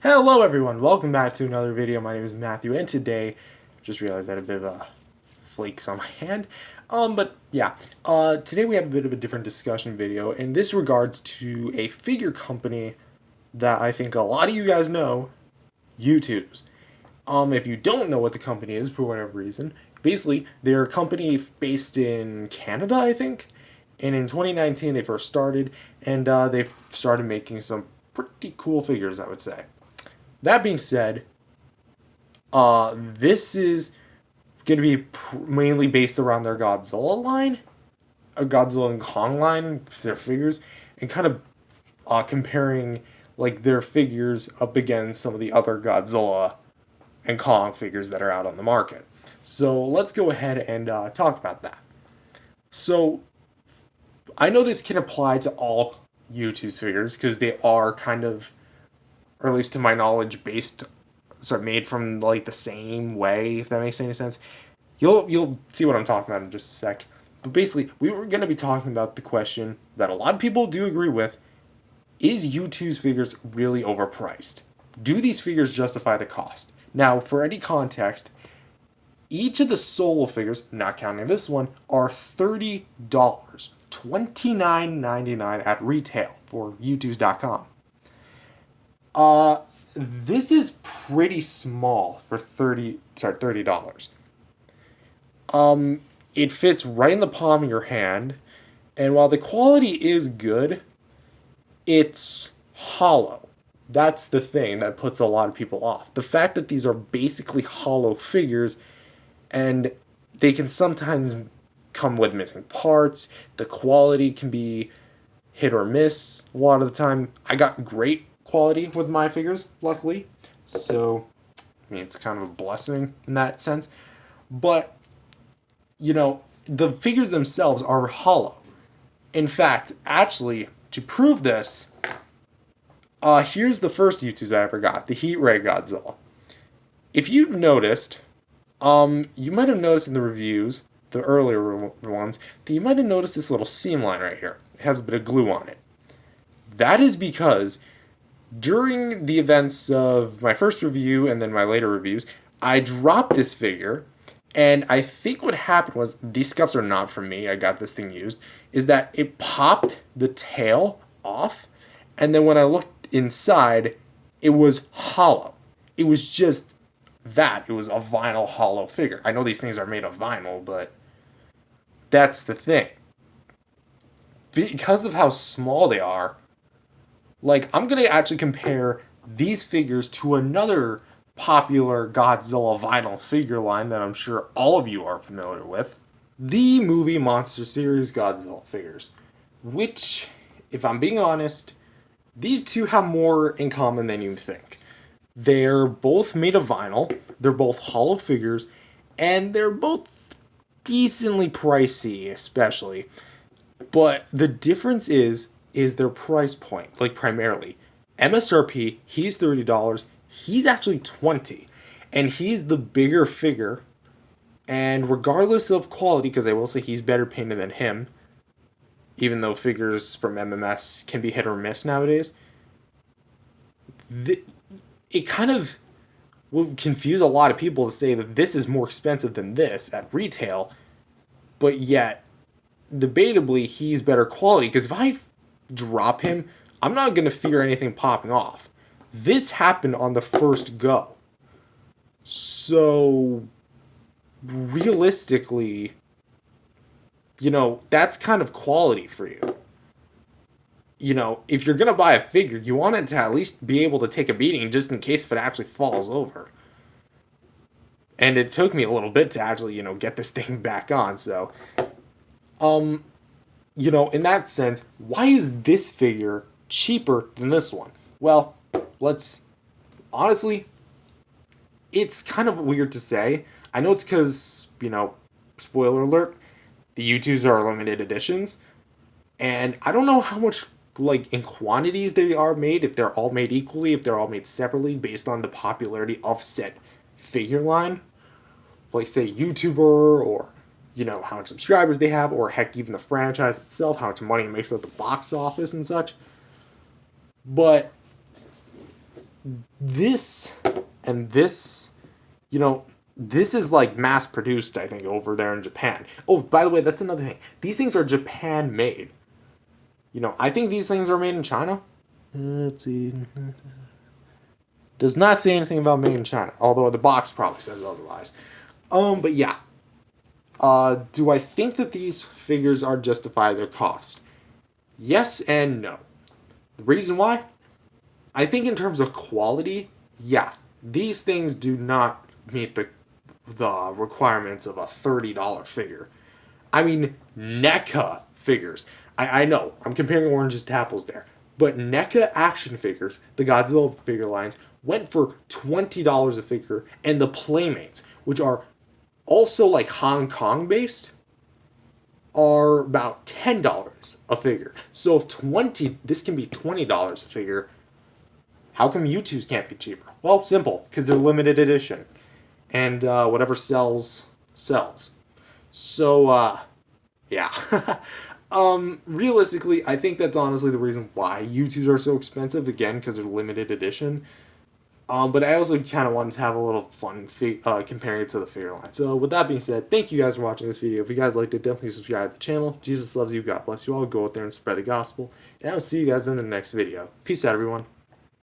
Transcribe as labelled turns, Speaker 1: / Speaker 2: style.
Speaker 1: Hello everyone, welcome back to another video. My name is Matthew, and today, just realized I had a bit of flakes on my hand. Today we have a bit of a different discussion video, and this regards to a figure company that I think a lot of you guys know, Youtooz. If you don't know what the company is for whatever reason, basically they're a company based in Canada, I think, and in 2019 they first started, and they started making some pretty cool figures, I would say. That being said, this is going to be mainly based around their Godzilla line, a Godzilla and Kong line, their figures, and kind of comparing like their figures up against some of the other Godzilla and Kong figures that are out on the market. So let's go ahead and talk about that. So I know this can apply to all Youtooz figures because they are kind of, or at least to my knowledge, made from like the same way, if that makes any sense. You'll see what I'm talking about in just a sec. But basically, we were going to be talking about the question that a lot of people do agree with: is Youtooz figures really overpriced? Do these figures justify the cost? Now, for any context, each of the solo figures, not counting this one, are $30, $29.99 at retail for Youtooz.com. This is pretty small for $30. It fits right in the palm of your hand, and while the quality is good, it's hollow. That's the thing that puts a lot of people off. The fact that these are basically hollow figures, and they can sometimes come with missing parts. The quality can be hit or miss a lot of the time. I got great quality with my figures, luckily. So, I mean, it's kind of a blessing in that sense. But, the figures themselves are hollow. In fact, actually, to prove this, here's the first Youtooz I ever got, the Heat Ray Godzilla. If you noticed, you might have noticed in the reviews, the earlier ones, that you might have noticed this little seam line right here. It has a bit of glue on it. That is because during the events of my first review and then my later reviews, I dropped this figure, and I think what happened was, these scuffs are not from me, I got this thing used, is that it popped the tail off, and then when I looked inside, it was hollow. It was just that. It was a vinyl hollow figure. I know these things are made of vinyl, but that's the thing. Because of how small they are, like, I'm going to actually compare these figures to another popular Godzilla vinyl figure line that I'm sure all of you are familiar with. The movie Monster Series Godzilla figures. Which, if I'm being honest, these two have more in common than you think. They're both made of vinyl, they're both hollow figures, and they're both decently pricey, especially. But the difference is their price point, like primarily. MSRP, he's $30, he's actually $20. And he's the bigger figure, and regardless of quality, because I will say he's better painted than him, even though figures from MMS can be hit or miss nowadays, it kind of will confuse a lot of people to say that this is more expensive than this at retail, but yet, debatably, he's better quality, because if I drop him, I'm not going to fear anything popping off. This happened on the first go. So, realistically, that's kind of quality for you. If you're going to buy a figure, you want it to at least be able to take a beating just in case if it actually falls over. And it took me a little bit to actually, get this thing back on, so... in that sense, why is this figure cheaper than this one? Well, honestly, it's kind of weird to say. I know it's because, spoiler alert, the Youtooz are limited editions, and I don't know how much, in quantities they are made, if they're all made equally, if they're all made separately, based on the popularity of said figure line. Like, say, YouTuber, or how much subscribers they have, or heck, even the franchise itself, how much money it makes at the box office and such. But this and this, you know, this is like mass produced, I think, over there in Japan. Oh, by the way, that's another thing. These things are Japan made. You know, I think these things are made in China. Let's see. Does not say anything about made in China, although the box probably says otherwise. But yeah. Do I think that these figures are justify their cost? Yes and no. The reason why? I think in terms of quality, yeah, these things do not meet the requirements of a $30 figure. I mean, NECA figures. I know, I'm comparing oranges to apples there. But NECA action figures, the Godzilla figure lines, went for $20 a figure, and the Playmates, which are also like Hong Kong based, are about $10 a figure. So if this can be $20 a figure, how come Youtooz can't be cheaper? Well, simple, because they're limited edition, and whatever sells sells. So yeah. Realistically, I think that's honestly the reason why Youtooz are so expensive. Again, because they're limited edition. But I also kind of wanted to have a little fun comparing it to the figure line. So with that being said, thank you guys for watching this video. If you guys liked it, definitely subscribe to the channel. Jesus loves you. God bless you all. Go out there and spread the gospel. And I'll see you guys in the next video. Peace out, everyone.